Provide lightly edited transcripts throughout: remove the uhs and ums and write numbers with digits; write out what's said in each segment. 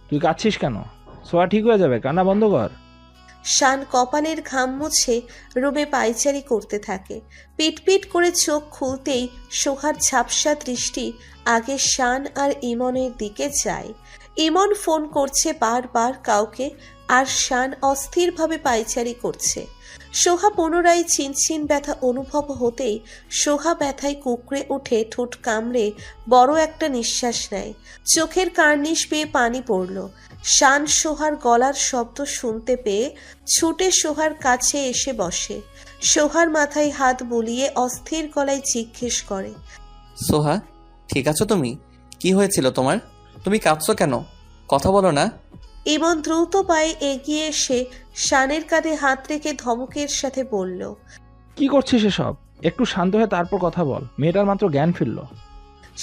তুই কাঁদছিস কেন? সোয়া ঠিক হয়ে যাবে, কান্না বন্ধ কর। শান কপালের ঘাম মুছে রুমে পায়চারি করতে থাকে। পিটপিট করে চোখ খুলতেই সোহার ঝাপসা দৃষ্টি আগে শান আর ইমনের দিকে যায়। ইমন ফোন করছে বারবার কাউকে, আর শান অস্থিরভাবে পায়চারি করছে। সোহা পুনরায় চিনচিন ব্যথা অনুভব হতেই সোহা ব্যথায় কুঁকড়ে উঠে ঠোঁট কামড়ে বড় একটা নিঃশ্বাস নেয়। চোখের কার্নিশ বেয়ে পানি পড়ল। শান সোহার গলার শব্দ শুনতে পেয়ে ছুটে সোহার কাছে এসে বসে। সোহার মাথায় হাত বুলিয়ে অস্থির গলায় জিজ্ঞেস করে, সোহা, ঠিক আছো তুমি? কি হয়েছিল তোমার? তুমি কাঁদছো কেন? কথা বলো না। ইমন দ্রুত পায়ে এগিয়ে এসে শানের কাঁধে হাত রেখে ধমকের সাথে বলল, কি করছিস এসব? একটু শান্ত হয়ে তারপর কথা বল, মেয়েটার মাত্র জ্ঞান ফিরল।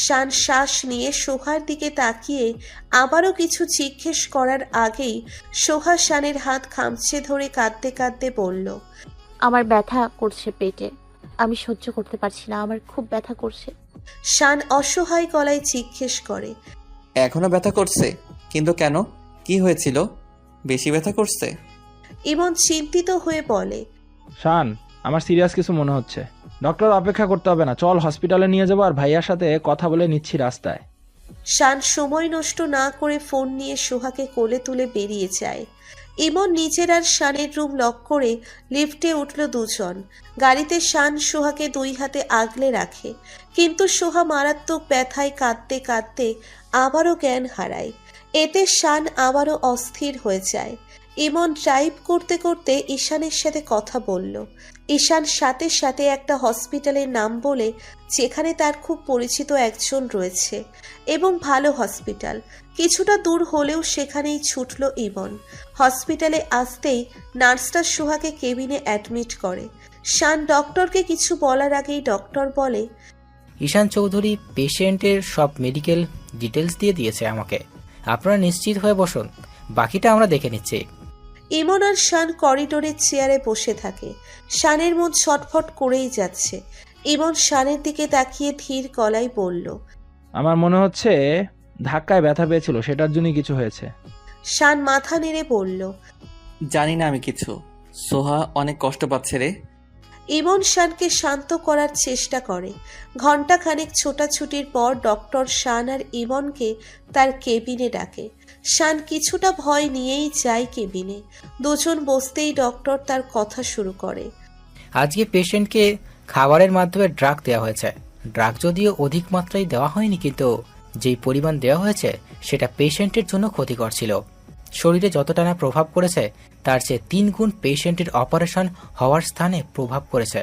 শান শ্বাস নিয়ে সোহার দিকে তাকিয়ে আবারও কিছু জিজ্ঞেস করার আগেই সোহা শানের হাত খামচে ধরে কাঁদতে কাঁদতে বলল, আমার ব্যথা করছে পেটে, আমি সহ্য করতে পারছি না, আমার খুব ব্যথা করছে। শান অসহায় গলায় জিজ্ঞেস করে, এখনো ব্যথা করছে? কিন্তু কেন? কি হয়েছিল? বেশি ব্যথা করছে? ইমন চিন্তিত হয়ে বলে, শান, আমার সিরিয়াস কিছু মনে হচ্ছে। ডক্টর অপেক্ষা করতে হবে না, চল হসপিটালে নিয়ে যাবো, আর ভাইয়ার সাথে কথা বলে নিচ্ছি রাস্তায়। শান সময় নষ্ট না করে ফোন নিয়ে সোহাকে কোলে তুলে বেরিয়ে যায়। ইমন নিজের আর শানের রুম লক করে লিফটে উঠল দুজন। গাড়িতে শান সোহাকে দুই হাতে আগলে রাখে, কিন্তু সোহা মারাত্মক ব্যথায় কাঁদতে কাঁদতে আবারও জ্ঞান হারায়। এতে শান আবারও অস্থির হয়ে যায়। ইমন ড্রাইভ করতে করতে ঈশানের সাথে কথা বলল। ঈশান সাথে সাথে একটা হসপিটালের নাম বলে, যেখানে তার খুব পরিচিত একজন রয়েছে এবং ভালো হসপিটাল। কিছুটা দূর হলেও সেখানেই ছুটল ইমন। হসপিটালে আসতেই নার্সটা সোহাকে কেবিনে অ্যাডমিট করে। শান ডক্টরকে কিছু বলার আগেই ডক্টর বলে, ঈশান চৌধুরী পেশেন্টের সব মেডিকেল ডিটেলস দিয়ে দিয়েছে আমাকে। আপনারা নিশ্চিত হয়ে বসুন, বাকিটা আমরা দেখে নিচ্ছি। ইমন আর শান করিডোরের চেয়ারে বসে থাকে। শানের মন ছটফট করেই যাচ্ছে। ইমন শানের দিকে তাকিয়ে ধীর গলায় বলল, আমার মনে হচ্ছে ধাক্কায় ব্যথা পেয়েছিল, সেটার জন্যই কিছু হয়েছে। শান মাথা নেড়ে বলল, জানি না আমি কিছু। সোহা অনেক কষ্ট পাচ্ছে রে। ইমন শানকে শান্ত করার চেষ্টা করে। ঘণ্টাখানেক ছোটাছুটির পর ডক্টর শান আর ইমনকে তার কেবিনে ডাকে। শান কিছুটা ভয় নিয়েই যায় কেবিনে। দুজন বসতেই ডক্টর তার কথা শুরু করে, আজকে পেশেন্টকে খাবারের মাধ্যমে ড্রাগ দেওয়া হয়েছে। ড্রাগ যদিও অধিক মাত্রায় দেওয়া হয়নি, কিন্তু যেই পরিমাণ দেওয়া হয়েছে সেটা পেশেন্টের জন্য ক্ষতিকর ছিল। শরীরে যতটা না প্রভাব পড়েছে তার চেয়ে 3 গুণ পেশেন্টের অপারেশন হওয়ার স্থানে প্রভাব পড়েছে,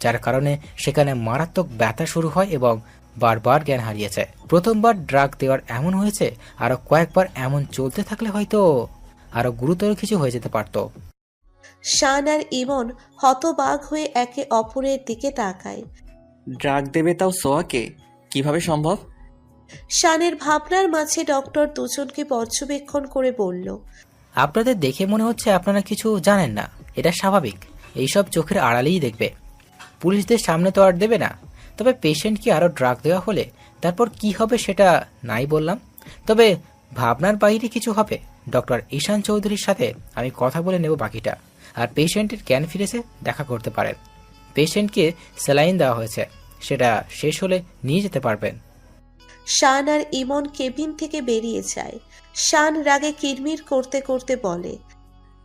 যার কারণে সেখানে মারাত্মক ব্যথা শুরু হয় এবং বারবার জ্ঞান হারিয়েছে। প্রথমবার ড্রাগ দেওয়ার এমন হয়েছে, আরো কয়েকবার এমন চলতে থাকলে হয়তো আরো গুরুতর কিছু হয়ে যেতে পারত। শান আর ইমন হতবাক হয়ে একে অপরের দিকে তাকায়। ড্রাগ দেবে তাও সোহাকে? কিভাবে সম্ভব? শানের ভাবনার মাঝে ডক্টর দুজনকে পর্যবেক্ষণ করে বলল, আপনাদের দেখে মনে হচ্ছে আপনারা কিছু জানেন না। এটা স্বাভাবিক, এইসব চোখের আড়ালেই দেখবে। পুলিশদের সামনে তো আর দেবে না। তবে পেশেন্টকে আরও ড্রাগ দেওয়া হলে তারপর কি হবে সেটা নাই বললাম, তবে ভাবনার বাইরে কিছু হবে। ডক্টর ঈশান চৌধুরীর সাথে আমি কথা বলে নেব বাকিটা। আর পেশেন্টের জ্ঞান ফিরেছে, দেখা করতে পারেন। পেশেন্টকে স্যালাইন দেওয়া হয়েছে, সেটা শেষ হলে নিয়ে যেতে পারবেন। শান আর ইমন কেবিন থেকে বেরিয়ে যায়। শান রাগে কিরমির করতে করতে বলে,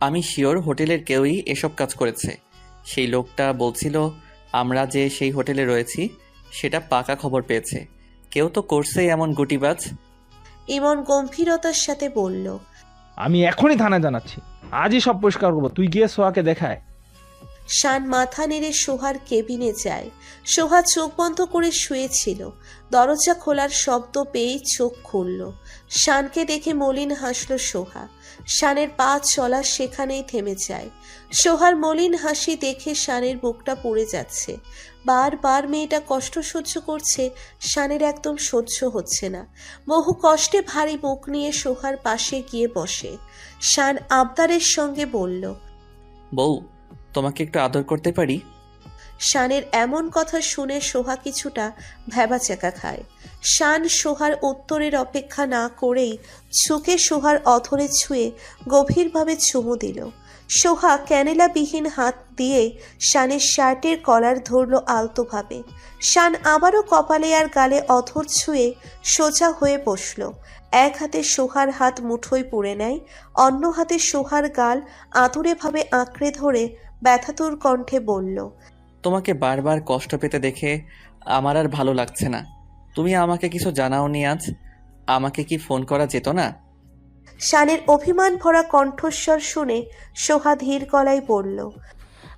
আমি শিওর হোটেলের কেউই এসব কাজ করেছে। সেই লোকটা বলছিল আমরা যে সেই হোটেলে রয়েছি সেটা পাকা খবর পেয়েছে। কেউ তো করছেই এমন গুটিবাজ। ইমন গম্ভীরতার সাথে বলল, আমি এখনই থানায় জানাচ্ছি, আজই সব পরিষ্কার করবো, তুই গিয়ে সোহাকে দেখায়। শান মাথা নেড়ে সোহার কেবিনে যায়। সোহা চোখ বন্ধ করে শুয়েছিল। দরজা খোলার শব্দ পেয়েই চোখ খুলল। শানকে দেখে মলিন হাসল সোহা। শানের পা চলা সেখানেই থেমে যায়। সোহার মলিন হাসি দেখে শানের বুকটা পড়ে যাচ্ছে। বারবার মেয়েটা কষ্ট সহ্য করছে, শানের একদম সহ্য হচ্ছে না। বহু কষ্টে ভারী বুক নিয়ে সোহার পাশে গিয়ে বসে। শান আবদারের সঙ্গে বলল, বউ, তোমাকে একটু আদর করতে পারি? শানের এমন কথা শুনে সোহা কিছুটা ভ্যাবাচ্যাকা খায়। শান সোহার উত্তরের অপেক্ষা না করেই ঝুঁকে সোহার অধরে ছুঁয়ে গভীরভাবে চুমু দিল। সোহা ক্যানেলাবিহীন হাত দিয়ে শানের শার্টের কলার ধরল আলতোভাবে। শান আবারও কপালে আর গালে অধর ছুঁয়ে সোজা হয়ে বসল। এক হাতে সোহার হাত মুঠোয় পুড়ে নেয়, অন্য হাতে সোহার গাল আতুরেভাবে আঁকড়ে ধরে ব্যথাতুর কণ্ঠে বলল, তোমাকে বারবার কষ্ট পেতে দেখে আমার আর ভালো লাগছে না। তুমি আমাকে কিছু জানাওনি আজ। আমাকে কি ফোন করা যেত না? শানের অভিমান ভরা কণ্ঠস্বর শুনে সোহা ধীর গলায় বলল,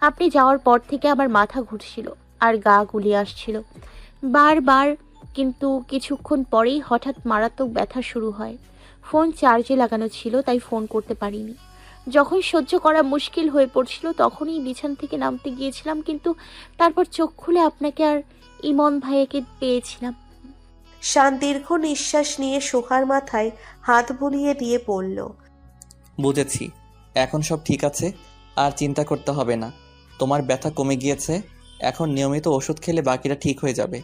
আপনি যাওয়ার পর থেকে আমার মাথা ঘুরছিল আর গা গুলিয়ে আসছিল বারবার, কিন্তু কিছুক্ষণ পরেই হঠাৎ মারাত্মক ব্যথা শুরু হয়। ফোন চার্জে লাগানো ছিল, তাই ফোন করতে পারিনি। যখন সহ্য করা মুশকিল হয়ে পড়ছিল তখনই বিছানা থেকে নামতে গিয়েছিলাম, কিন্তু তারপর চোখ খুলে আপনাকে আর ইমন ভাইয়াকে পেয়েছিলাম। শান দীর্ঘ নিঃশ্বাস নিয়ে সোহার মাথায় হাত বুলিয়ে দিয়ে বলল, বুঝেছি, এখন সব ঠিক আছে, আর চিন্তা করতে হবে না। তোমার ব্যথা কমে গিয়েছে, এখন নিয়মিত ওষুধ খেলে বাকিটা ঠিক হয়ে যাবে।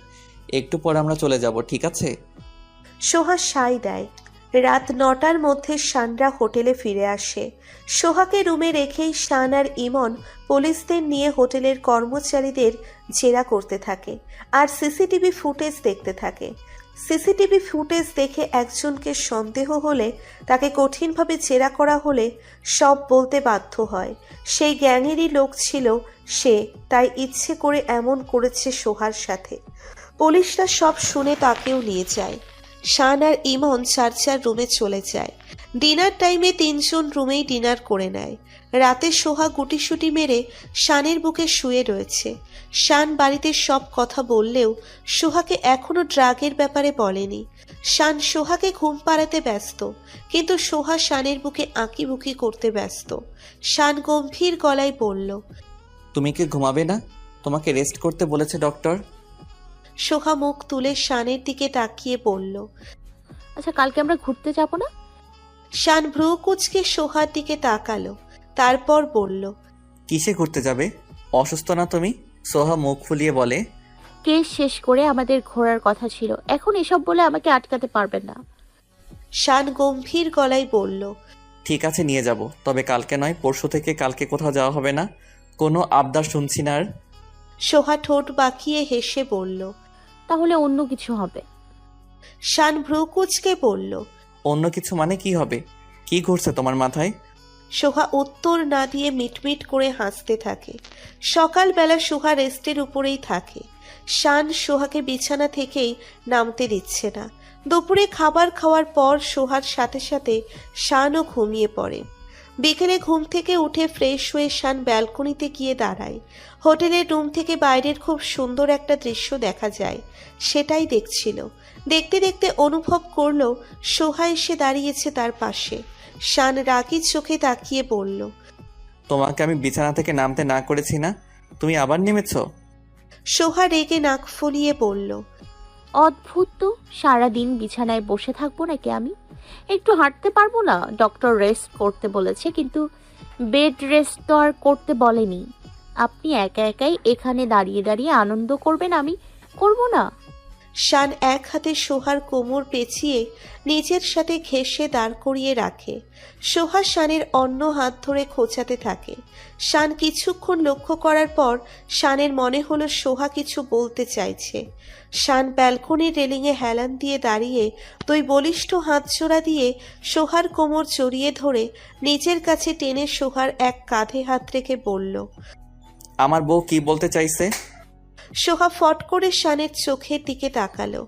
একটু পর আমরা চলে যাব, ঠিক আছে? সোহা সাই দেয়। রাত 9টার মধ্যে শানরা হোটেলে ফিরে আসে। সোহাকে রুমে রেখেই শান আর ইমন পুলিশদের নিয়ে হোটেলের কর্মচারীদের জেরা করতে থাকে আর সিসিটিভি ফুটেজ দেখতে থাকে। সিসিটিভি ফুটেজ দেখে একজনকে সন্দেহ হলে তাকে কঠিনভাবে জেরা করা হলে সব বলতে বাধ্য হয়। সেই গ্যাংয়েরই লোক ছিল সে, তাই ইচ্ছে করে এমন করেছে সোহার সাথে। পুলিশরা সব শুনে তাকেও নিয়ে যায়। শান আর ইমন চার রুমে চলে যায়। ডিনার টাইমে 3 জন রুমেই ডিনার করে নেয়। রাতে সোহা গুটিসুটি মেরে শানের বুকে শুয়ে রয়েছে। শান বাড়িতে সব কথা বললেও সোহাকে এখনো ড্রাগের ব্যাপারে বলেনি। শান সোহাকে ঘুম পাড়াতে ব্যস্ত, কিন্তু সোহা শানের বুকে আঁকিবুকি করতে ব্যস্ত। শান গম্ভীর গলায় বলল, তুমি কি ঘুমাবে না? তোমাকে রেস্ট করতে বলেছে ডক্টর। সোহা মুখ তুলে শানের দিকে তাকিয়ে বলল, আচ্ছা, কালকে আমরা ঘুরতে যাব না? শান ভ্রু কুঁচকে সোহার দিকে তাকালো, তারপর বলল, কিসে ঘুরতে যাবে? অসুস্থ না তুমি? সোহা মুখ ফুলিয়ে বলে, কেস শেষ করে আমাদের ঘোরার কথা ছিল, এখন এসব বলে আমাকে আটকাতে পারবেন না। শান গম্ভীর গলায় বলল, ঠিক আছে নিয়ে যাব, তবে কালকে নয়, পরশু থেকে কালকে কোথাও যাওয়া হবে না। কোনো আবদার শুনছি না আর। সোহা ঠোঁট বাঁকিয়ে হেসে বলল। তাহলে অন্য কিছু হবে। শান ভ্রু কুঁচকে বলল, অন্য কিছু মানে কি হবে? কি ঘুরছে তোমার মাথায়? সোহা উত্তর না দিয়ে মিটমিট করে হাসতে থাকে। সকালবেলা সোহা রেস্টের উপরেই থাকে। শান সোহাকে বিছানা থেকেই নামতে দিচ্ছে না। দুপুরে খাবার খাওয়ার পর সোহার সাথে সাথে শানও ঘুমিয়ে পড়ে। বিকেলে ঘুম থেকে উঠে ফ্রেশ হয়ে শান ব্যালকনিতে গিয়ে দাঁড়ায়। হোটেলের রুম থেকে বাইরের খুব সুন্দর একটা দৃশ্য দেখা যায়, সেটাই দেখছিল। দেখতে দেখতে অনুভব করলো সোহা এসে দাঁড়িয়েছে তার পাশে। শান রাগী চোখে তাকিয়ে বলল, তোমাকে আমি বিছানা থেকে নামতে না করেছি না? তুমি আবার নেমেছ? সোহা রেগে নাক ফুলিয়ে বলল, অদ্ভুত তো, সারাদিন বিছানায় বসে থাকবো নাকি আমি? একটু হাঁটতে পারবো না? ডক্টর রেস্ট করতে বলেছে, কিন্তু বেড রেস্ট তো আর করতে বলেনি। আপনি একা একাই এখানে দাঁড়িয়ে দাঁড়িয়ে আনন্দ করবেন, আমি করব না? শান এক হাতে সোহার কোমর পেঁচিয়ে নিজের সাথে ঘেঁষে দাঁড় করিয়ে রাখে। সোহা শানের অন্য হাত ধরে খোঁচাতে থাকে। শান কিছুক্ষণ লক্ষ্য করার পর শানের মনে হলো সোহা কিছু বলতে চাইছে। শান ব্যালকনির রেলিংয়ে হেলান দিয়ে দাঁড়িয়ে 2 বলিষ্ঠ হাত জোড়া দিয়ে সোহার কোমর জড়িয়ে ধরে নিজের কাছে টেনে সোহার এক কাঁধে হাত রেখে বলল, আমার বউ কি বলতে চাইছে? সোহা ফট করে শানের চোখের দিকে তাকালো।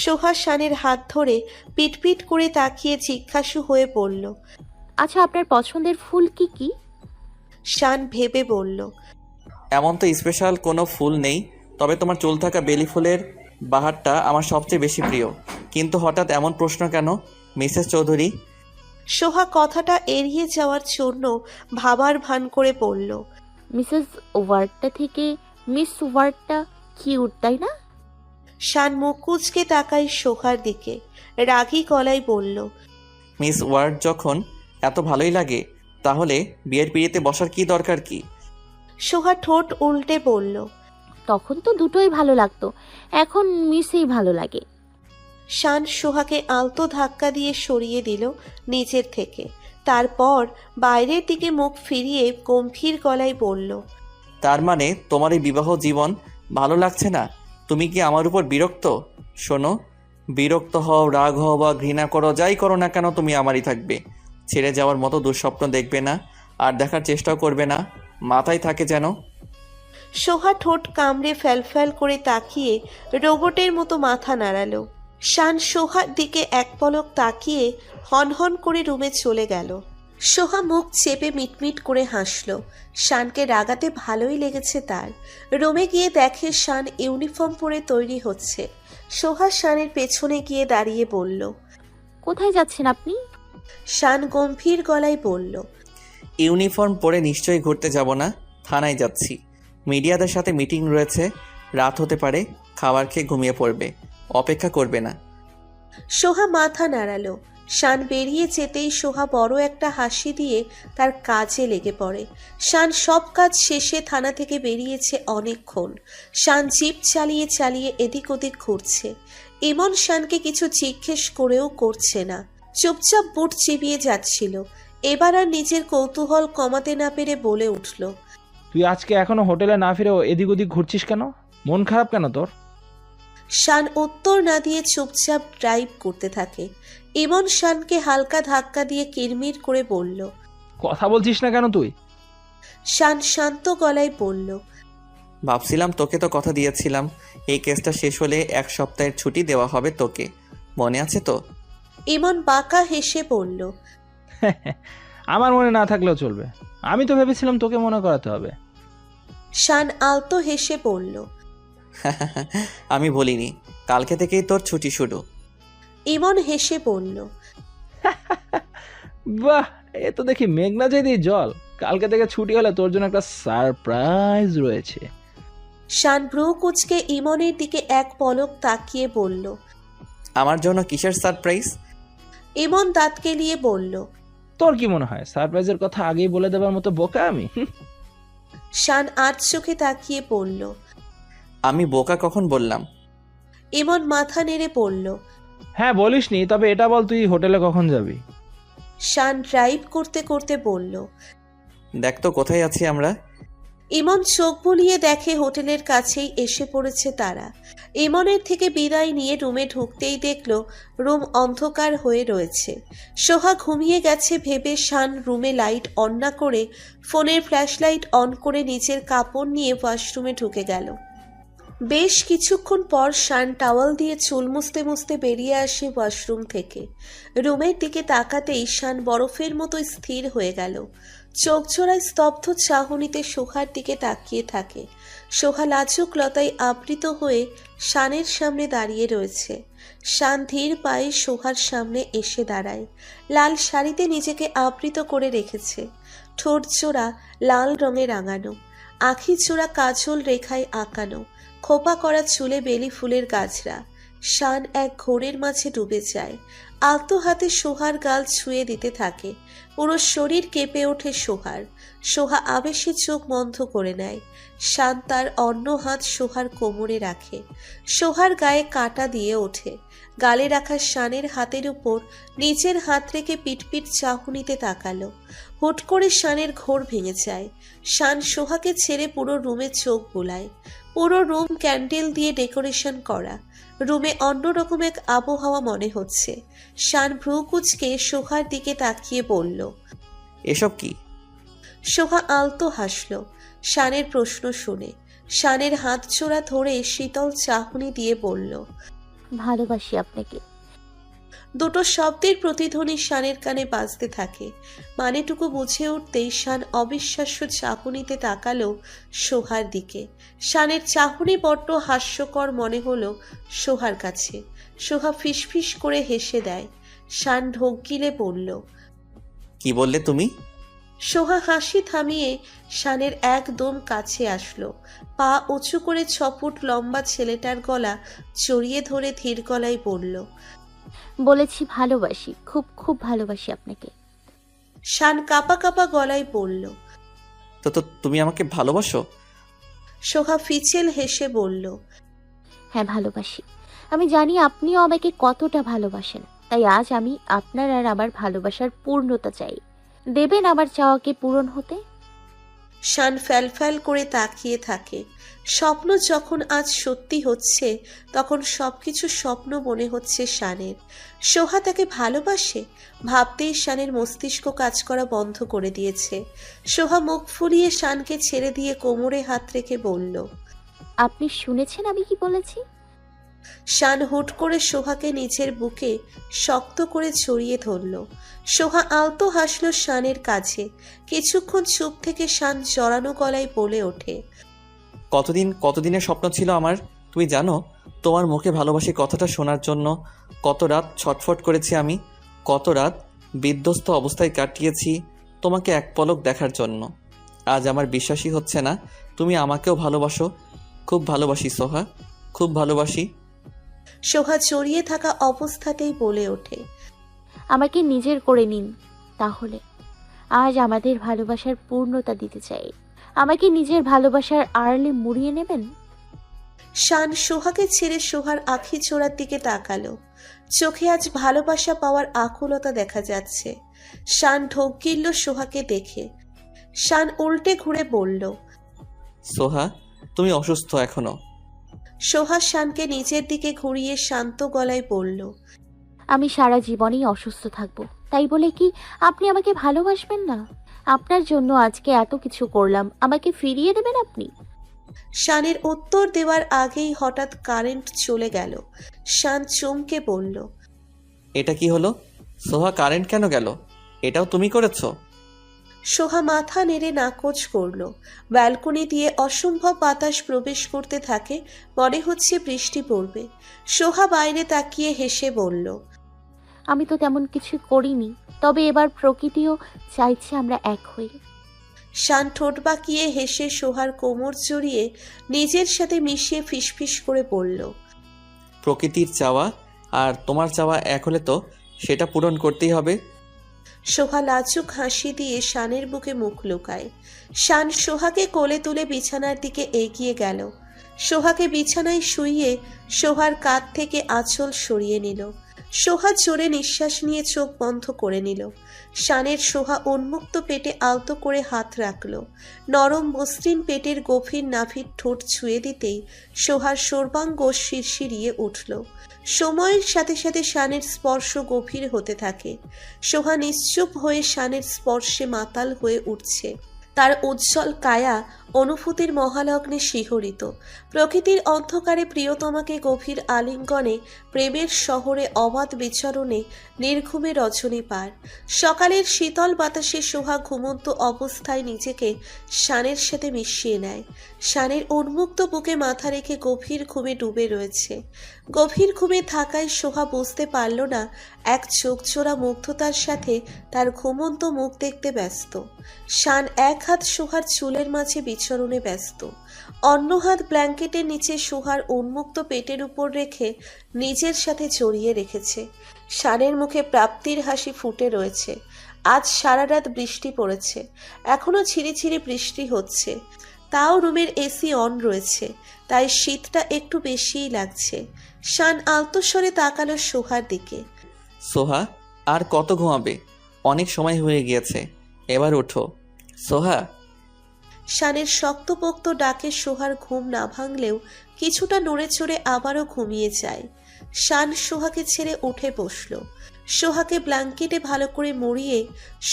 সোহা শানের হাত ধরে পিটপিট করে তাকিয়ে জিজ্ঞাসু হয়ে বলল, আচ্ছা, আপনার পছন্দের ফুল কি কি? শান ভেবে বলল, এমন তো স্পেশাল কোনো ফুল নেই, তবে তোমার চুল থাকা বেলি ফুলের বাহারটা আমার সবচেয়ে বেশি প্রিয়। কিন্তু হঠাৎ এমন প্রশ্ন কেন, মিসেস চৌধুরী? সোহা কথাটা এড়িয়ে যাওয়ার জন্য ভাবার ভান করে বলল, মিসেস ওয়ার্ডটা থেকে মিস ওয়ার্ডটা কিউট, তাই না? শান মুখ কুঁচকে তাকায় সোহার দিকে, রাগী গলায় বলল, মিস ওয়ার্ড যখন এত ভালোই লাগে, তাহলে বিয়ের পিড়িতে বসার কি দরকার কি? সোহা ঠোঁট উল্টে বলল, তখন তো দুটোই ভালো লাগতো, এখন মিসেই ভালো লাগে। শান সোহাকে আলতো ধাক্কা দিয়ে সরিয়ে দিল নিচের থেকে। তারপর বাইরের দিকে মুখ ফিরিয়ে গম্ভীর গলায় বলল, তার মানে তোমার এই বিবাহ জীবন ভালো লাগছে না? তুমি কি আমার উপর বিরক্ত? শোনো, বিরক্ত হও, রাগ হও বা ঘৃণা করো, যাই করো না কেন, তুমি আমারই থাকবে। ছেড়ে যাওয়ার মতো দুঃস্বপ্ন দেখবে না, আর দেখার চেষ্টাও করবে না। মাথায় থাকে যেন। সোহা ঠোঁট কামড়ে ফ্যালফ্যাল করে তাকিয়ে রোবটের মতো মাথা নাড়ালো। শান সোহার দিকে এক পলক তাকিয়ে হনহন করে রুমে চলে গেল। সোহা মুখ চেপে মিটমিট করে হাসল। শানকে রাগাতে ভালোই লেগেছে তার। রুমে গিয়ে দেখে শান ইউনিফর্ম পরে তৈরি হচ্ছে। সোহা শানের পেছনে গিয়ে দাঁড়িয়ে বলল, কোথায় যাচ্ছেন আপনি? শান গম্ভীর গলায় বলল, ইউনিফর্ম পরে নিশ্চয়ই ঘুরতে যাব না, থানায় যাচ্ছি। মিডিয়াদের সাথে মিটিং রয়েছে, রাত হতে পারে, খাবার খেয়ে ঘুমিয়ে পড়বে, অপেক্ষা করবে না। সোহা মাথা নাড়ালো। শান বেরিয়ে যেতেই সোহা বড় একটা হাসি দিয়ে তার কাজে লেগে পড়ে। শান সব কাজ শেষে থানা থেকে বেরিয়েছে অনেকক্ষণ। শান জিপ চালিয়ে চালিয়ে এদিক ওদিক ঘুরছে। ইমন শানকে কিছু জিজ্ঞেস করেও করছে না, চুপচাপ বুট চিবিয়ে যাচ্ছিল। এবার আর নিজের কৌতূহল কমাতে না পেরে বলে উঠল, তুই আজকে এখনো হোটেলে না ফিরেও এদিক ওদিক ঘুরছিস কেন? মন খারাপ কেন তোর? শান উত্তর না দিয়ে চুপচাপ ড্রাইভ করতে থাকে। ইমন শানকে হালকা ধাক্কা দিয়ে কিরমির করে বলল। কথা বলছিস না কেন তুই? শান শান্ত গলায় বলল, ভাবছিলাম, তোকে তো কথা দিয়েছিলাম এই কেসটা শেষ হলে 1 সপ্তাহের ছুটি দেওয়া হবে তোকে, মনে আছে তো? ইমন বাঁকা হেসে বলল, আমার মনে না থাকলেও চলবে, আমি তো ভেবেছিলাম তোকে মনে করাতে হবে। শান আলতো হেসে বলল। আমি বলিনি, কালকে থেকেই তোর ছুটি শুরু। ইমন হেসে বলল, বাহ, এ তো দেখি মেঘনা যেদি জল। কালকে থেকে ছুটি হলে তোর জন্য একটা সারপ্রাইজ রয়েছে। শান ভ্রু কুচকে ইমনের দিকে এক পলক তাকিয়ে বলল। আমার জন্য কিসের সারপ্রাইজ? ইমন দাঁত কেলিয়ে বলল। তোর কি মনে হয় সারপ্রাইজের কথা আগেই বলে দেবার মতো বোকা আমি? শান আট চোখে তাকিয়ে বলল। আমি বোকা কখন বললাম? ইমন মাথা নেড়ে বলল। হ্যাঁ বলিসনি, তবে এটা বল তুই হোটেলে কখন যাবি? শান ড্রাইভ করতে করতে বলল। দেখ তো কোথায় আছি আমরা। ইমন চোখ বুলিয়ে দেখে হোটেলের কাছেই এসে পড়েছে তারা। ইমনের থেকে বিদায় নিয়ে রুমে ঢুকতেই দেখল রুম অন্ধকার হয়ে রয়েছে। সোহা ঘুমিয়ে গেছে ভেবে শান রুমে লাইট অন না করে ফোনের ফ্ল্যাশ লাইট অন করে নিচের কাপড় নিয়ে ওয়াশরুমে ঢুকে গেল। বেশ কিছুক্ষণ পর শান টাওয়াল দিয়ে চুল মুছতে মুছতে বেরিয়ে আসে ওয়াশরুম থেকে। রুমের দিকে তাকাতেই শান বরফের মতো স্থির হয়ে গেল। চোখ জোড়ায় স্তব্ধ চাহনিতে সোহার দিকে তাকিয়ে থাকে। সোহা লাজুক লতায় আবৃত হয়ে শানের সামনে দাঁড়িয়ে রয়েছে। শান ধীর পায়ে সোহার সামনে এসে দাঁড়ায়। লাল শাড়িতে নিজেকে আবৃত করে রেখেছে। ঠোঁট জোড়া লাল রঙে রাঙানো, আখি জোড়া কাজল রেখায় আঁকানো, খোপা করা চুলে বেলি ফুলের গাছরা। শান এক ঘোরের মাঝে ডুবে যায়। আলতো হাতে সোহার গাল ছুঁয়ে দিতে থাকে। পুরো শরীর কেঁপে ওঠে সোহার। সোহা আবেশে চোখ বন্ধ করে নেয়। শান তার অন্য হাত সোহার কোমরে রাখে। সোহার গায়ে কাঁটা দিয়ে ওঠে। গালে রাখা শানের হাতের উপর নিচের হাত রেখে পিটপিট চাহনিতে তাকালো। হুট করে শানের ঘোর ভেঙে যায়। শান সোহাকে ছেড়ে পুরো রুমে চোখ বুলায়। পুরো রুম ক্যান্ডেল দিয়ে ডেকোরেশন করা। রুমে অন্যরকম এক আবহাওয়া মনে হচ্ছে। শান ভ্রু কুচকে সোহার দিকে তাকিয়ে বলল। এসব কি? সোহা আলতো হাসল শানের প্রশ্ন শুনে। শানের হাত জোড়া ধরে শীতল চাহনি দিয়ে বলল, ভালোবাসি আপনাকে। দুটো শব্দের প্রতিধ্বনি শানের কানে বাজতে থাকে। মানেটুকু বুঝে উঠতেই শান অবিশ্বাস্য চাহনিতে তাকালো সোহার দিকে। শানের চাহনি বড্ড হাস্যকর মনে হলো সোহার কাছে। সোহা ফিসফিস করে হেসে দেয়। শান ঢোক গিলে বলল। কি বললে তুমি? সোহা হাসি থামিয়ে শানের একদম কাছে আসলো। পা উঁচু করে 6 ফুট লম্বা ছেলেটার গলা জড়িয়ে ধরে ধীর গলায় বলল, বলেছি ভালোবাসি, খুব খুব ভালোবাসি আপনাকে। শান কাঁপা কাঁপা গলায় বলল। তো তুমি আমাকে ভালোবাসো? সোহা ফিচেল হেসে বলল, হ্যাঁ ভালোবাসি। আমি জানি আপনিও আমাকে কতটা ভালোবাসেন, তাই আজ আমি আপনার আর আমার ভালোবাসার পূর্ণতা চাই। দেবেন আমার চাওয়াকে পূরণ হতে? শান ফ্যালফ্যাল করে তাকিয়ে থাকে। স্বপ্ন যখন আজ সত্যি হচ্ছে তখন সবকিছু স্বপ্ন মনে হচ্ছে শানের। সোহা তাকে ভালোবাসে ভাবতেই শানের মস্তিষ্ক কাজ করা বন্ধ করে দিয়েছে। সোহা মুখ ফুলিয়ে শানকে ছেড়ে দিয়ে কোমরে হাত রেখে বলল, আপনি শুনেছেন আমি কি বলেছি? শান হুট করে সোহাকে নিজের বুকে শক্ত করে জড়িয়ে ধরল। সোহা আলতো হাসল শানের কাছে। কিছুক্ষণ চুপ থেকে শান জড়ানো গলায় বলে ওঠে, কতদিনের স্বপ্ন ছিল আমার। তুমি জানো, তোমার মুখে ভালোবাসি কথাটা শোনার জন্য কত রাত ছটফট করেছি আমি, কত রাত বিধ্বস্ত অবস্থায় কাটিয়েছি তোমাকে এক পলক দেখার জন্য। আজ আমার বিশ্বাসই হচ্ছে না তুমি আমাকেও ভালোবাসো। খুব ভালোবাসি সোহা, খুব ভালোবাসি। সোহা জড়িয়ে থাকা অবস্থাতেই বলে ওঠে, আমাকে নিজের করে নিন তাহলে। আজ আমাদের ভালোবাসার পূর্ণতা দিতে চাই। আমাকে নিজের ভালোবাসার আড়ালে মুড়িয়ে নেবেন। শান সোহাকে ছেড়ে সোহার আখি চোরার দিকে তাকালো। চোখে আজ ভালোবাসা পাওয়ার আকুলতা দেখা যাচ্ছে। শান ঢোক গিলল সোহাকে দেখে। শান উল্টে ঘুরে বলল, সোহা, তুমি অসুস্থ এখনো। সোহা শানকে নিজের দিকে ঘুরিয়ে শান্ত গলায় বলল, আমি সারা জীবনেই অসুস্থ থাকবো, তাই বলে কি আপনি আমাকে ভালোবাসবেন না? আপনার জন্য আজকে এত কিছু করলাম, আমাকে ফিরিয়ে দেবেন আপনি? শানের উত্তর দেওয়ার আগেই হঠাৎ কারেন্ট চলে গেল। শান চমকে বলল, এটা কি হলো সোহা? কারেন্ট কেন গেল? এটাও তুমি করেছো? সোহা মাথা নেড়ে নাকচ করল। ব্যালকনি দিয়ে অসম্ভব বাতাস প্রবেশ করতে থাকে, মনে হচ্ছে বৃষ্টি পড়বে। সোহা বাইরে তাকিয়ে হেসে বলল, আমি তো তেমন কিছু করিনি, তবে এবার প্রকৃতিও চাইছে আমরা এক হই। শান ঠোঁট বাঁকিয়ে হেসে সোহার কোমর জড়িয়ে নিজের সাথে মিশিয়ে ফিসফিস করে বলল, প্রকৃতির চাওয়া আর তোমার চাওয়া এক হলে তো সেটা পূরণ করতেই হবে। সোহা লাজুক হাসি দিয়ে শানের বুকে মুখ লুকায়। শান সোহাকে কোলে তুলে বিছানার দিকে এগিয়ে গেল। সোহাকে বিছানায় শুইয়ে সোহার কাঁধ থেকে আঁচল সরিয়ে নিল। সোহা জোরে নিঃশ্বাস নিয়ে চোখ বন্ধ করে নিল। শানের সোহা উন্মুক্ত পেটে আলতো করে হাত রাখল। নরম মসৃণ পেটের গভীর নাভির ঠোঁট ছুঁয়ে দিতেই সোহার সর্বাঙ্গ শিরশিরিয়ে উঠল। সময়ের সাথে সাথে শানের স্পর্শ গভীর হতে থাকে। সোহা নিশ্চুপ হয়ে শানের স্পর্শে মাতাল হয়ে উঠছে। তার উজ্জ্বল কায়া অনুভূতির মহালগ্নে শিহরিত। প্রকৃতির অন্ধকারে প্রিয়তমাকে গভীর আলিঙ্গনে, প্রেমের শহরে অবাধ বিচরণে নির্ঘুমে রজনী পার। সকালের শীতল বাতাসে সোহা ঘুমন্ত অবস্থায় নিজেকে শানের সাথে মিশিয়ে নেয়। শানের উন্মুক্ত বুকে মাথা রেখে গভীর ঘুমে ডুবে রয়েছে। গভীর ঘুমে থাকায় সোহা বুঝতে পারল না এক চোখজোড়া মুগ্ধতার সাথে তার ঘুমন্ত মুখ দেখতে ব্যস্ত। শান এক হাত সোহার চুলের মাঝে বিচরণে ব্যস্ত, অন্য হাত ব্ল্যাঙ্কেটের নিচে সোহার উন্মুক্ত পেটের উপর রেখে নিজের সাথে জড়িয়ে রেখেছে। শানের মুখে প্রাপ্তির হাসি ফুটে রয়েছে। আজ সারা রাত বৃষ্টি পড়েছে, এখনো ঝিরিঝিরি বৃষ্টি হচ্ছে, তাও রুমের এসি অন রয়েছে, তাই শীতটা একটু বেশিই লাগছে। শান আলতো স্বরে তাকালো সোহার দিকে। সোহা, আর কত ঘুমাবে? অনেক সময় হয়ে গিয়েছে, এবার ওঠো। সোহা। শানের শক্তপোক্ত ডাকে সোহার ঘুম না ভাঙলেও কিছুটা নড়ে চড়ে আবারও ঘুমিয়ে যায়। শান সোহাকে ছেড়ে উঠে বসল। সোহাকে ব্ল্যাঙ্কেটে ভালো করে মুড়িয়ে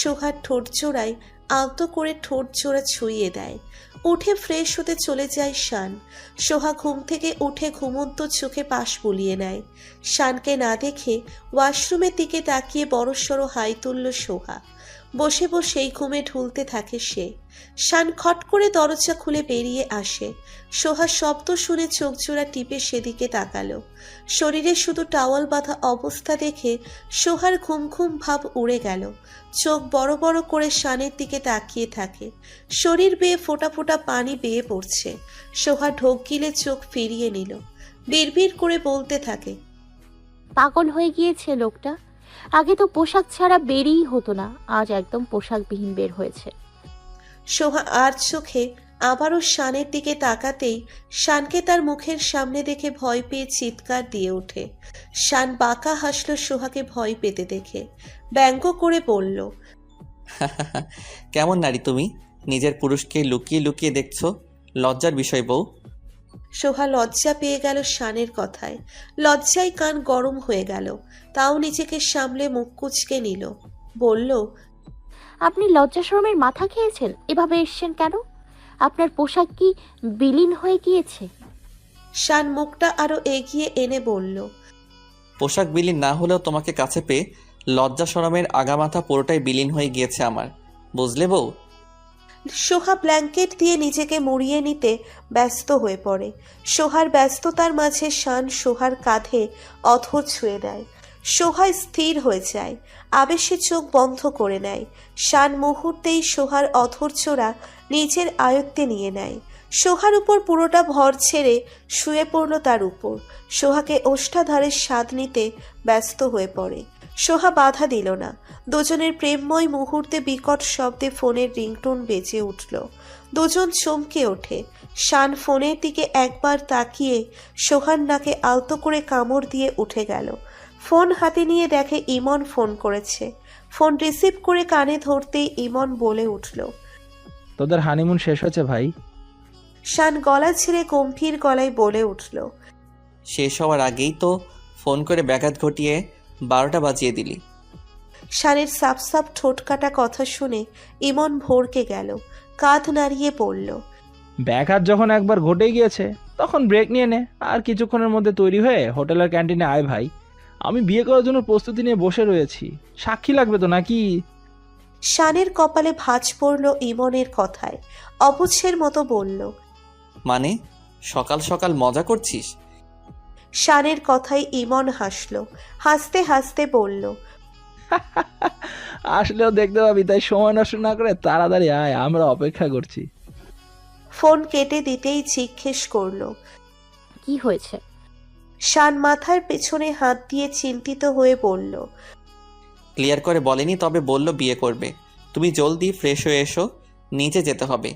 সোহার ঠোঁট জোড়ায় আলতো করে ঠোঁট জোড়া ছুঁয়ে দেয়। উঠে ফ্রেশ হতে চলে যায় শান। সোহা ঘুম থেকে উঠে ঘুমন্ত চোখে পাশ বুলিয়ে নেয়। শানকে না দেখে ওয়াশরুমের দিকে তাকিয়ে বড়সড় হাই তুলল সোহা। বসে বসেই ঘুমে ঢুলতে থাকে সে। শান খট করে দরজা খুলে বেরিয়ে আসে। সোহা শব্দ শুনে চোখ জোড়া টিপে সেদিকে তাকালো। শরীরে শুধু টাওয়াল বাঁধা অবস্থা দেখে সোহার ঘুম ঘুম ভাব উড়ে গেল। চোখ বড় বড় করে শানের দিকে তাকিয়ে থাকে। শরীর বেয়ে ফোঁটা ফোঁটা পানি বেয়ে পড়ছে। সোহা ঢোক গিলে চোখ ফিরিয়ে নিল। বিড়বিড় করে বলতে থাকে, পাগল হয়ে গিয়েছে লোকটা। আগে তো পোশাক ছাড়া বেরিয়েই হতো না, আজ একদম পোশাকবিহীন বের হয়েছে। সোহা আর চোখে আবারও শানের দিকে তাকাতেই শানকে তার মুখের সামনে দেখে ভয় পেয়ে চিৎকার দিয়ে ওঠে। শান বাঁকা হাসল সোহাকে ভয় পেতে দেখে, ব্যঙ্গ করে বলল, কেমন নারী তুমি, নিজের পুরুষকে লুকিয়ে লুকিয়ে দেখছো, লজ্জার বিষয় বউ। সোহা লজ্জা পেয়ে গেল শানের কথায়, লজ্জায় কান গরম হয়ে গেল, তাও নিজেকে সামলে মুখ কুঁচকে নিল, বলল, আপনি লজ্জা শরমের মাথা খেয়েছেন? এভাবে এসছেন কেন? আপনার পোশাক কি বিলীন হয়ে গিয়েছে? শান মুখটা আরো এগিয়ে এনে বলল, পোশাক বিলীন না হলেও তোমাকে কাছে পেয়ে লজ্জা শরমের আগামাথা পুরোটাই বিলীন হয়ে গিয়েছে আমার, বুঝলে বউ। সোহা ব্ল্যাঙ্কেট দিয়ে নিজেকে মুড়িয়ে নিতে ব্যস্ত হয়ে পড়ে। সোহার ব্যস্ততার মাঝে শান সোহার কাঁধে অধর ছুঁয়ে দেয়। সোহা স্থির হয়ে যায়, আবেশে চোখ বন্ধ করে নেয়। শান মুহূর্তেই সোহার অধর ছোড়া নিজের আয়ত্তে নিয়ে নেয়। সোহার উপর পুরোটা ভর ছেড়ে শুয়ে পড়ল তার উপর। সোহাকে ওষ্ঠাধারের স্বাদ নিতে ব্যস্ত হয়ে পড়ে। সোহা বাধা দিল না। দুজনের প্রেমময় মুহূর্তে বিকট শব্দে ফোনের রিংটোন বেজে উঠল। দুজন চমকে ওঠে। শান ফোনের দিকে একবার তাকিয়ে সোহার নাকে আলতো করে কামড় দিয়ে উঠে গেল। ফোন হাতে নিয়ে দেখে ইমন ফোন করেছে। ফোন রিসিভ করে কানে ধরতেই ইমন বলে উঠল, তোদের হানিমুন শেষ হয়েছে ভাই। শান গলা ছেড়ে গম্ভীর গলায় বলে উঠল, শেষ হওয়ার আগেই তো ফোন করে ব্যাঘাত ঘটিয়ে 12টা বাজিয়ে দিলি। শানের সাপ সাপ ঠোঁট কাটা কথা শুনে ইমন ভরকে গেল, কাঁধ নাড়িয়ে পড়ল, ব্যাঘাত যখন একবার ঘটে গিয়েছে তখন ব্রেক নিয়ে নে, আর কিছুক্ষণের মধ্যে তৈরি হয়ে হোটেলের ক্যান্টিনে আয় ভাই। আমি বিয়ে করার জন্য প্রস্তুতি নিয়ে বসে রয়েছি, সাক্ষী লাগবে তো নাকি? শানের কপালে ভাঁজ পড়ল ইমনের কথায়, অবুঝের মতো বলল, মানে সকাল সকাল মজা করছিস? শানের কথায় ইমন হাসল, হাসতে হাসতে বলল, আসলেও দেখতে পাবি, তাই সময় নষ্ট না করে তাড়াতাড়ি আয়, আমরা অপেক্ষা করছি। ফোন কেটে দিতেই জিজ্ঞেস করল, কি হয়েছে? শান মাথার পেছনে হাত দিয়ে চিন্তিত হয়ে বলল, ক্লিয়ার করে বলেনি, তবে বলল বিয়ে করবে। তুমি জলদি ফ্রেশ হয়ে এসো, নিচে যেতে হবে।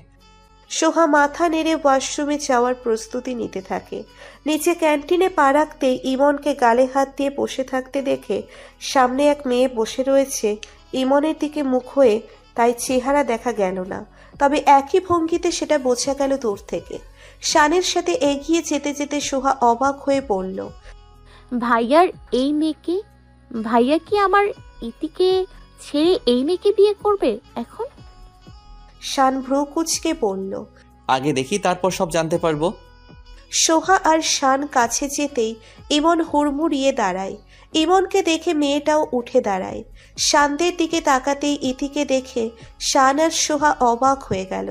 সোহা মাথা নেড়ে ওয়াশরুমে যাওয়ার প্রস্তুতি নিতে থাকে। নিচে ক্যান্টিনে পা রাখতে ইমনকে গালে হাত দিয়ে বসে থাকতে দেখে সামনে এক মেয়ে বসে রয়েছে। ইমনের দিকে মুখ হয়ে তাই চেহারা দেখা গেল না, তবে একই ভঙ্গিতে সেটা বোঝা গেল দূর থেকে। শানের সাথে এগিয়ে যেতে যেতে সোহা অবাক হয়ে বলল, ভাইয়ার এই মেয়েকে? ভাইয়া কি আমার ইতিকে ছেড়ে এই মেয়েকে বিয়ে করবে এখন? শান ভ্রু কুঁচকে বলল। আগে দেখি, তারপর সব জানতে পারবো। সোহা আর শান কাছে যেতেই ইমন হুড়মুড়িয়ে দাঁড়ায়। ইমনকে দেখে মেয়েটাও উঠে দাঁড়ায়। শানদের দিকে তাকাতেই ইতিকে দেখে শান আর সোহা অবাক হয়ে গেল।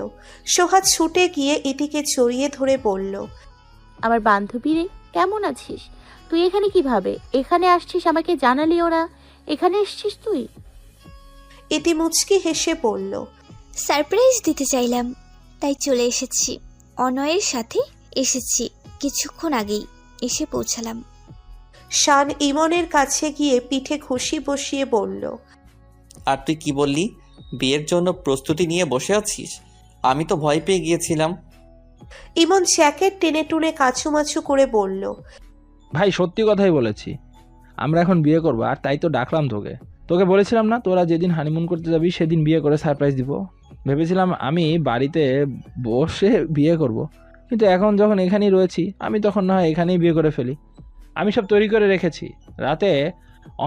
সোহা ছুটে গিয়ে ইতিকে জড়িয়ে ধরে বলল, আমার বান্ধবী রে, কেমন আছিস? তুই এখানে কিভাবে? এখানে আসছিস আমাকে জানালিও না, এখানে এসছিস তুই? ইতি মুচকি হেসে বলল, সারপ্রাইজ দিতে চাইলাম, তাই চলে এসেছি। অনয়ের সাথে এসেছি, কিছুক্ষণ আগেই এসে পৌঁছালাম। শান ইমনের কাছে গিয়ে পিঠে খুশি বসিয়ে বলল, আর তুই কি বললি? বিয়ের জন্য প্রস্তুতি নিয়ে বসে আছিস? আমি তো ভয় পেয়ে গিয়েছিলাম। ইমন জ্যাকেট টেনে টুনে কাছুমাছু করে বলল, ভাই সত্যি কথাই বলেছি, আমরা এখন বিয়ে করবো, আর তাই তো ডাকলাম তোকে। তোকে বলেছিলাম না, তোরা যেদিন হানিমুন করতে যাবি সেদিন বিয়ে করে সারপ্রাইজ দিব। ভেবেছিলাম আমি বাড়িতে বসে বিয়ে করব, কিন্তু এখন যখন এখানেই রয়েছি আমি তখন না হয় এখানেই বিয়ে করে ফেলি। আমি সব তৈরি করে রেখেছি, রাতে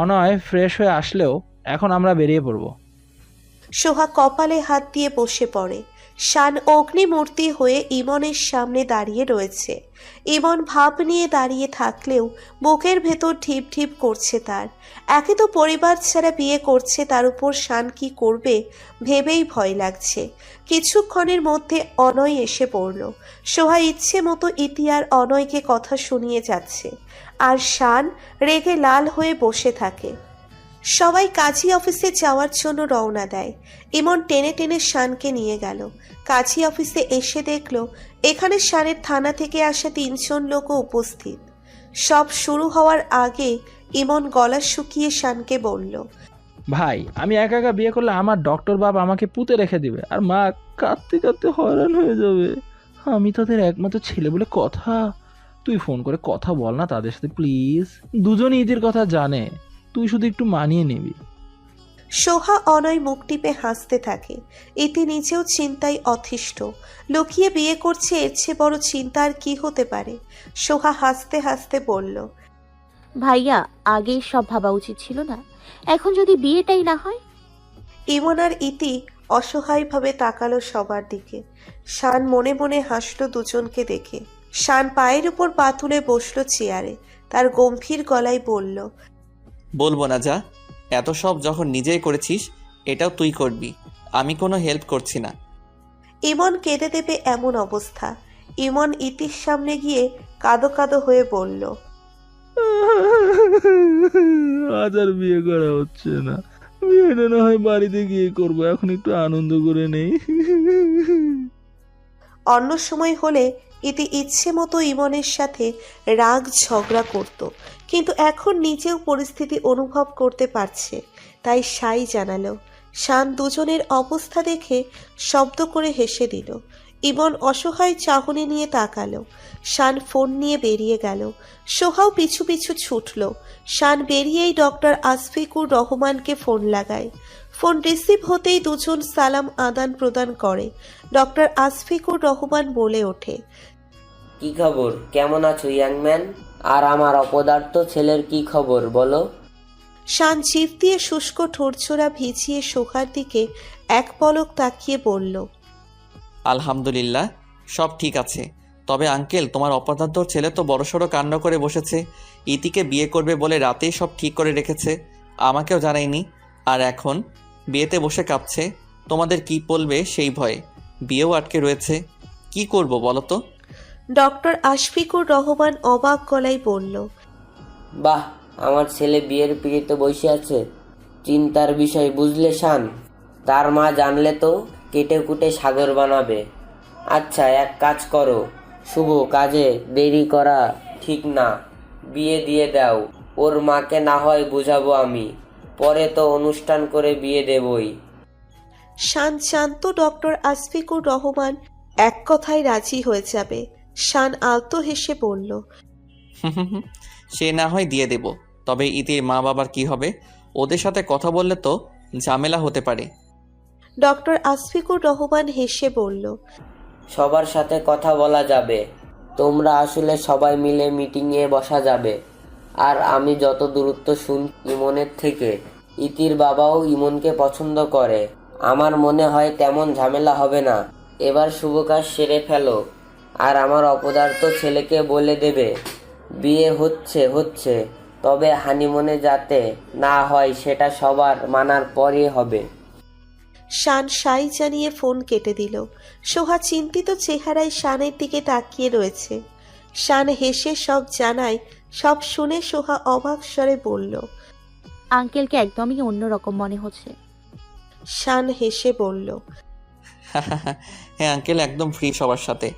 অনয় ফ্রেশ হয়ে আসলেও এখন আমরা বেরিয়ে পড়ব। সোহা কপালে হাত দিয়ে বসে পড়ে। শান অগ্নিমূর্তি হয়ে ইমনের সামনে দাঁড়িয়ে রয়েছে। ইমন ভাব নিয়ে দাঁড়িয়ে থাকলেও বুকের ভেতর ঢিপ ঢিপ করছে তার। একে তো পরিবার ছাড়া বিয়ে করছে, তার উপর শান কি করবে ভেবেই ভয় লাগছে। কিছুক্ষণের মধ্যে অনয় এসে পড়ল। সোহা ইচ্ছে মতো ইতি আর অনয়কে কথা শুনিয়ে যাচ্ছে, আর শান রেগে লাল হয়ে বসে থাকে। সবাই কাজী অফিসে যাওয়ার জন্য রওনা দেয়। ইমন টেনে টেনে শানকে নিয়ে গেল। কাজী অফিসে এসে দেখল এখানে শানের থানা থেকে আসা 3 জন লোকও উপস্থিত। সব শুরু হওয়ার আগে ইমন গলা শুকিয়ে শানকে বলল, ভাই আমি একা একা বিয়ে করলে আমার ডক্টর বাপ আমাকে পুঁতে রেখে দিবে, আর মা কাঁদতে কাঁদতে হয়রান হয়ে যাবে। আমি তাদের একমাত্র ছেলে বলে কথা। তুই ফোন করে কথা বল না তাদের সাথে প্লিজ। দুজনই ঈদের কথা জানে, তুই শুধু একটু মানিয়ে নিবি। সোহা অনয় মুখ টিপে হাসতে থাকে। ইতি নিজেও চিন্তায় অতিষ্ঠ। লুকিয়ে বিয়ে করছে, এর চেয়ে বড় চিন্তা আর কি হতে পারে। সোহা হাসতে হাসতে বলল, ভাইয়া আগেই সব ভাবা উচিত ছিল না? এখন যদি বিয়েটাই না হয়? ইমন আর ইতি অসহায়ভাবে তাকালো সবার দিকে। শান মনে মনে হাসলো দুজনকে দেখে। শান পায়ের উপর পা তুলে বসলো চেয়ারে। তার গম্ভীর গলায় বলল, বলবো না যা, এত সব যখন নিজেই করেছিস এটাও তুই করবি, আমি কোনো হেল্প করছি না। ইমন কেঁদে দেবে এমন অবস্থা। ইমন ইতির সামনে গিয়ে কাঁদো কাঁদো হয়ে বলল, আজ আর বিয়ে করা হচ্ছে না, বিয়েটা না হয় বাড়িতে গিয়ে করবো, এখন একটু আনন্দ করে নেই। অন্য সময় হলে ইতি ইচ্ছে মতো ইমনের সাথে রাগ ঝগড়া করত, কিন্তু এখন নিজেও পরিস্থিতি অনুভব করতে পারছে, তাই সাই জানালো। শান দুজনের অবস্থা দেখে শব্দ করে হেসে দিল। ইমন অসহায় চাহনি নিয়ে তাকালো। শান ফোন নিয়ে বেরিয়ে গেল। সোহাও পিছু পিছু ছুটল। শান বেরিয়েই ডক্টর আসফিকুর রহমানকে ফোন লাগায়। ফোন রিসিভ হতেই দুজন সালাম আদান প্রদান করে। ডক্টর আসফিকুর রহমান বলে ওঠে, কি খবর, কেমন আছো ইয়াংম্যান? আর আমার অপদার্থ ছেলের কি খবর বলো? শান জিভ দিয়ে শুষ্ক ঠোঁটছোড়া ভিজিয়ে সোহার দিকে এক পলক তাকিয়ে বলল, আলহামদুলিল্লাহ সব ঠিক আছে। তবে আঙ্কেল, তোমার অপদার্থ ছেলে তো বড়সড় কাণ্ড করে বসেছে। ইতিকে বিয়ে করবে বলে রাতেই সব ঠিক করে রেখেছে, আমাকেও জানায়নি। আর এখন বিয়েতে বসে কাঁপছে, তোমাদের কি বলবে সেই ভয়ে। বিয়েও আটকে রয়েছে, কি করব বলো তো? ডক্টর আশফিকুর রহমান অবাক গলায় বলল, বাহ, আমার ছেলে বিয়ের পিড়িতে বসে আছে, চিন্তার বিষয় বুঝলে শান? তার মা জানলে তো কেটে কুটে সাগর বানাবে। আচ্ছা এক কাজ করো, শুভ কাজে দেরি করা ঠিক না, বিয়ে দিয়ে দাও। ওর মাকে না হয় বুঝাবো আমি, পরে তো অনুষ্ঠান করে বিয়ে দেবই। শান জানত ডক্টর আসফিকুর রহমান এক কথায় রাজি হয়ে যাবে। শান আলতো হেসে বলল, সে না হয় দিয়ে দেব, তবে ইতির মা বাবার কি হবে? ওদের সাথে কথা বললে তো ঝামেলা হতে পারে। ডক্টর আসফিকুর রহমান হেসে বলল, সবার সাথে কথা বলা যাবে, তোমরা আসলে সবাই মিলে মিটিংয়ে বসা যাবে। আর আমি যত দূরত্ব শুনি ইমনের থেকে, ইতির বাবাও ইমনকে পছন্দ করে। আমার মনে হয় তেমন ঝামেলা হবে না। এবার শুভ কাজ সেরে ফেলো, আর আমার অপদার্থ ছেলেকে বলে দেবে বিয়ে হচ্ছে, তবে হানিমুনে যাতে না হয় সেটা সবার মানার পরই হবে। শান সাই জানিয়ে ফোন কেটে দিল। সোহা চিন্তিত চেহারায় শানের দিকে তাকিয়ে রয়েছে। শান হেসে সব জানায়। সব শুনে সোহা অবাক স্বরে বলল, আঙ্কেলকে একদমই অন্যরকম মনে হচ্ছে। শান হেসে বলল, হ্যাঁ আঙ্কেল একদম ফ্রি সবার সাথে।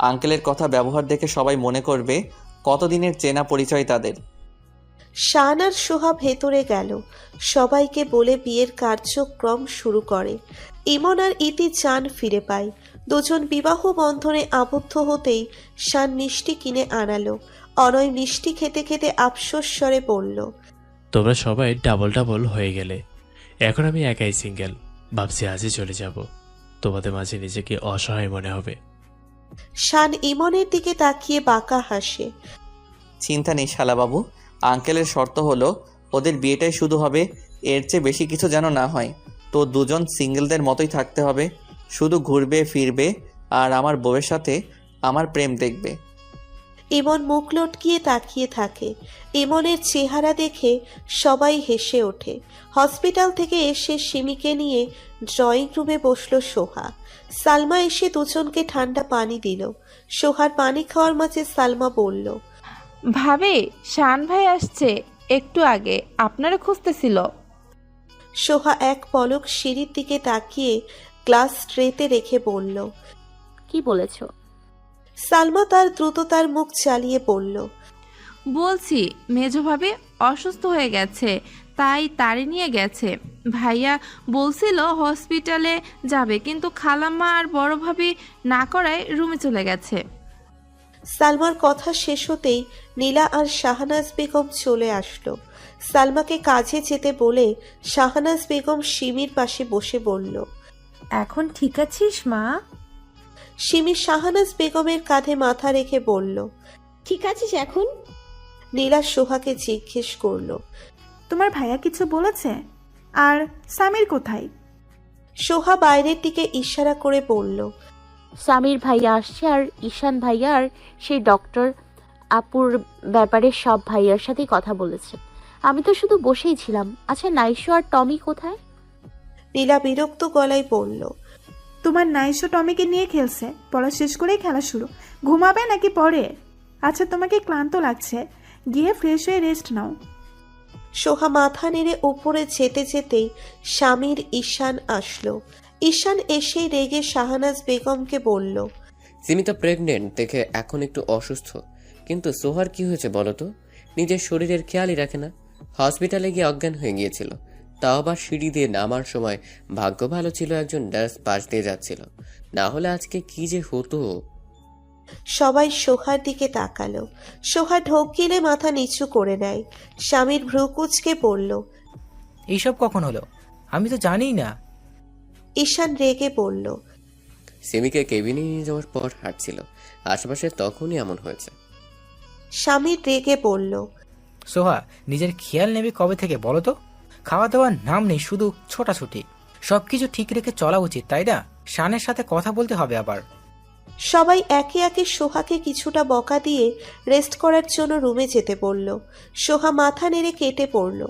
আঙ্কেলের কথা ব্যবহার দেখে সবাই মনে করবে কতদিনের চেনা পরিচয় তাদের। শান আর সোহা ভেতরে গেল। সবাইকে বলে বিয়ের কার্যক্রম শুরু করে। ইমন আর ইতি চান ফিরে পায়। দুজন বিবাহ বন্ধনে আবদ্ধ হতেই শান মিষ্টি কিনে আনালো। অনয় মিষ্টি খেতে খেতে আফসোস স্বরে বলল, তোমরা সবাই ডাবল ডাবল হয়ে গেলে, এখন আমি একাই সিঙ্গেল। ভাবছি আজই চলে যাব, তোমাদের মাঝে নিজেকে অসহায় মনে হবে। শান ইমনের দিকে তাকিয়ে বাঁকা হাসে। চিন্তা নেই শালাবাবু, আঙ্কেলের শর্ত হলো ওদের বিয়েটাই শুধু হবে, এর চেয়ে বেশি কিছু যেন না হয়। তো দুজন সিঙ্গেলদের মতোই থাকতে হবে, শুধু ঘুরবে ফিরবে আর আমার বউয়ের সাথে আমার প্রেম দেখবে। ইমন মুখ লটকিয়ে তাকিয়ে থাকে। ইমনের চেহারা দেখে সবাই হেসে ওঠে। হসপিটাল থেকে এসে সিমিকে নিয়ে ড্রয়িং রুমে বসলো সোহা। সালমা এসে দুজনকে ঠান্ডা পানি দিল। সোহার পানি খাওয়ার মাঝে সালমা বলল, ভাবে শান ভাই আসছে একটু আগে, আপনারা খুঁজতেছিল। সোহা এক পলক সিঁড়ির দিকে তাকিয়ে গ্লাস ট্রেতে রেখে বলল। কি বলেছো? সালমা তার দ্রুততার মুখ চালিয়ে বলল, বলছি মেজো ভাবে অসুস্থ হয়ে গেছে, তাই তাড়ি নিয়ে গেছে। ভাইয়া বলছিল হসপিটালে যাবে, কিন্তু খালাম্মা আর বড় ভাবি না করায় রুমে চলে গেছে। সালমার কথা শেষ হতেই নীলা আর শাহনাজ বেগম চলে আসলো। সালমাকে কাজে যেতে বলে শাহনাজ বেগম সিমির পাশে বসে বলল, এখন ঠিক আছিস মা? সিমি শাহনাজ বেগমের কাঁধে মাথা রেখে বলল। ঠিক আছিস এখন? নীলা সোহাকে জিজ্ঞেস করলো, তোমার ভাইয়া কিছু বলেছে? আর সামির কোথায়? সোহা বাইরের দিকে ইশারা করে বলল, সামির ভাইয়া আসছে আর ঈশান ভাইয়া আর সেই ডক্টর আপুর ব্যাপারে সব ভাইয়ার সাথেই কথা বলেছে। আমি তো শুধু বসেই ছিলাম। আচ্ছা, নাইশো আর টমি কোথায়? নীলা বিরক্ত গলায় বলল, তোমার নাইশো টমিকে নিয়ে খেলছে। পড়া শেষ করেই খেলা শুরু। ঘুমাবে নাকি পরে? আচ্ছা, তোমাকে ক্লান্ত লাগছে, গিয়ে ফ্রেশ হয়ে রেস্ট নাও। সোহা মাথা নেড়ে উপরে যেতে যেতেই স্বামীর ঈশান আসলো। ঈশান এসেই রেগে শাহনাজ বেগমকে বলল, সিমি তো প্রেগনেন্ট দেখে এখন একটু অসুস্থ, কিন্তু সোহার কি হয়েছে বলো তো? নিজের শরীরের খেয়ালই রাখে না। হসপিটালে গিয়ে অজ্ঞান হয়ে গিয়েছিল, তাও আবার সিঁড়ি দিয়ে নামার সময় ভাগ্য ভালো ছিল একজন নার্স পাশ দিয়ে যাচ্ছিল, না হলে আজকে কি যে হতো। সবাই সোহার দিকে তাকালো। সোহা ঢোক গিলে মাথা নিচু করে নেয়। স্বামীর ভ্রু কুঁচকে বলল, এইসব কখন হলো? আমি তো জানিই না। ঈশান রেগে বলল, সিমিকে কেবিনে নিয়ে যাওয়ার পর হাঁটছিল আশেপাশে, তখনই এমন হয়েছে। স্বামীর রেগে বলল, সোহা, নিজের খেয়াল নেবে কবে থেকে বলো তো? খাওয়া দাওয়ার নাম নেই, শুধু ছোটাছুটি। সবকিছু ঠিক রেখে চলা উচিত, তাই না? শানের সাথে কথা বলতে হবে আবার। সবাই একে একে সোহাকে কিছুটা বকা দিয়ে রেস্ট করার জন্য রুমে যেতে বলল। সোহা মাথা নেড়ে কেটে পড়ল।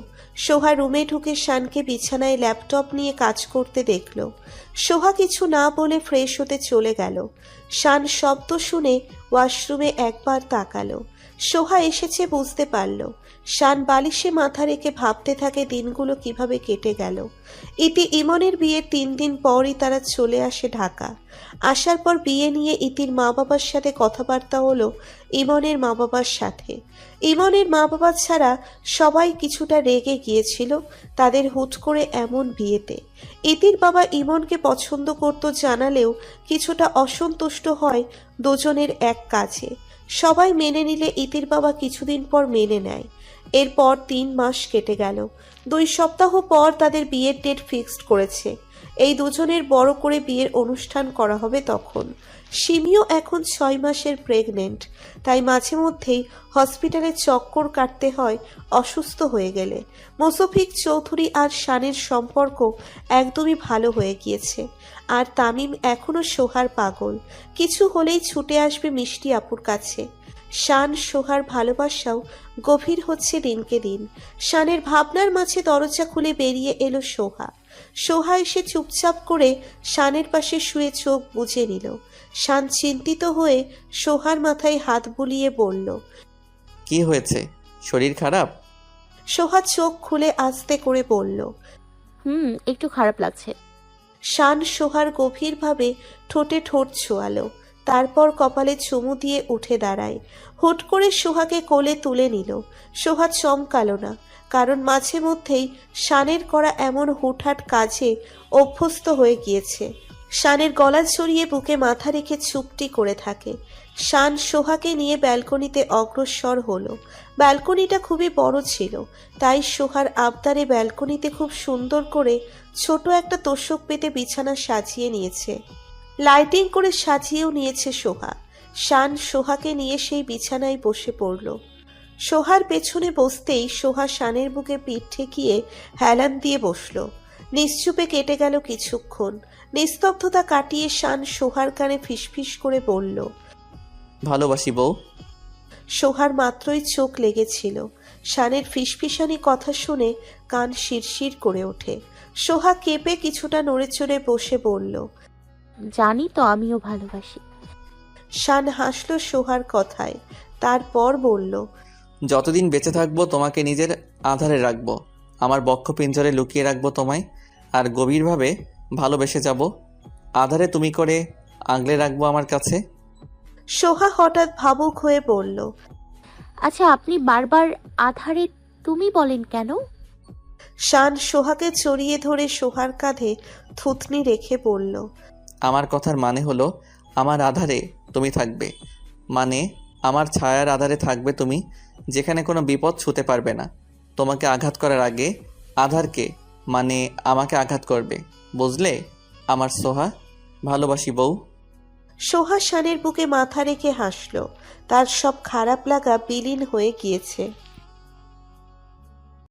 সোহা রুমে ঢুকে শানকে বিছানায় ল্যাপটপ নিয়ে কাজ করতে দেখল। সোহা কিছু না বলে ফ্রেশ হতে চলে গেল। শান শব্দ শুনে ওয়াশরুমে একবার তাকালো। সোহা এসেছে বুঝতে পারল। শান বালিশে মাথা রেখে ভাবতে থাকে দিনগুলো কিভাবে কেটে গেল। ইতি ইমনের বিয়ের 3 দিন পরই তারা চলে আসে ঢাকা। আসার পর বিয়ে নিয়ে ইতির মা বাবার সাথে কথাবার্তা হলো ইমনের মা বাবার সাথে। ইমনের মা বাবা ছাড়া সবাই কিছুটা রেগে গিয়েছিল তাদের হুট করে এমন বিয়েতে। ইতির বাবা ইমনকে পছন্দ করত জানালেও কিছুটা অসন্তুষ্ট হয় দুজনের এক কাজে। সবাই মেনে নিলে ইতির বাবা কিছুদিন পর মেনে নেয়। এরপর 3 মাস কেটে গেল। 2 সপ্তাহ পর তাদের বিয়ের ডেট ফিক্সড করেছে। এই দুজনের বড় করে বিয়ের অনুষ্ঠান করা হবে তখন। সিমিও এখন 6 মাসের প্রেগনেন্ট, তাই মাঝে মধ্যেই হসপিটালে চক্কর কাটতে হয় অসুস্থ হয়ে গেলে। মোসফিক চৌধুরী আর শানের সম্পর্ক একদমই ভালো হয়ে গিয়েছে। আর তামিম এখনো সোহার পাগল, কিছু হলেই ছুটে আসবে মিষ্টি আপুর কাছে। শান সোহার ভালোবাসাও গভীর হচ্ছে দিনকে দিন। শানের ভাবনার মাঝে দরজা খুলে বেরিয়ে এলো সোহা। সোহা এসে চুপচাপ করে শানের পাশে শুয়ে চোখ বুজে নিল। শান চিন্তিত হয়ে সোহার মাথায় হাত বুলিয়ে বলল, কি হয়েছে? শরীর খারাপ? সোহা চোখ খুলে আস্তে করে বলল, একটু খারাপ লাগছে। শান সোহার গভীরভাবে ঠোঁটে ঠোঁট ছোঁয়ালো, তারপর কপালে চুমু দিয়ে উঠে দাঁড়ায়। হুট করে সোহাকে কোলে তুলে নিল। সোহা চমকালো না, কারণ মাঝে মধ্যেই শানের করা এমন হুটহাট কাজে অভ্যস্ত হয়ে গিয়েছে। শানের গলা ছড়িয়ে বুকে মাথা রেখে চুপটি করে থাকে। শান সোহাকে নিয়ে ব্যালকনিতে অগ্রসর হলো। ব্যালকনিটা খুবই বড় ছিল, তাই সোহার আবদারে ব্যালকনিতে খুব সুন্দর করে ছোট একটা তোষক পেতে বিছানা সাজিয়ে নিয়েছে। লাইটিং করে সাজিয়েও নিয়েছে সোহা। শান সোহাকে নিয়ে সেই বিছানায় বসে পড়ল। সোহার পেছনে বসতেই সোহা শানের বুকে পিঠ ঠেকিয়ে হেলান দিয়ে বসল। নিশ্চুপে কেটে গেল কিছুক্ষণ। নিস্তব্ধতা কাটিয়ে শান সোহার কানে ফিসফিস করে বলল, ভালোবাসি বউ। সোহার মাত্রই চোখ লেগেছিল। শানের ফিসফিসানি কথা শুনে কান শিরশির করে ওঠে। সোহা কেঁপে কিছুটা নড়েচড়ে বসে বলল, জানি তো, আমিও ভালোবাসি। শান হাসল সোহার কথায়, তারপর বলল, যতদিন বেঁচে থাকবো তোমাকে নিজের আধারে রাখবো, আমার বক্ষ পিঞ্জরে লুকিয়ে রাখবো তোমায়, আর গভীরভাবে ভালোবেসে যাব। আধারে তুমি করে আগলে রাখবো আমার কাছে। সোহা হঠাৎ ভাবুক হয়ে বলল, আচ্ছা, আপনি বারবার আধারে তুমি বলেন কেন? শান সোহাকে জড়িয়ে ধরে সোহার কাঁধে থুতনি রেখে বলল, আমার কথার মানে হলো আমার আধারে তুমি থাকবে, মানে আমার ছায়ার আধারে থাকবে তুমি, যেখানে কোনো বিপদ ছুঁতে পারবে না। তোমাকে আঘাত করার আগে আধারকে মানে আমাকে আঘাত করবে, বুঝলে আমার সোহা? ভালোবাসি বউ। সোহা শানের বুকে মাথা রেখে হাসল। তার সব খারাপ লাগা বিলীন হয়ে গিয়েছে।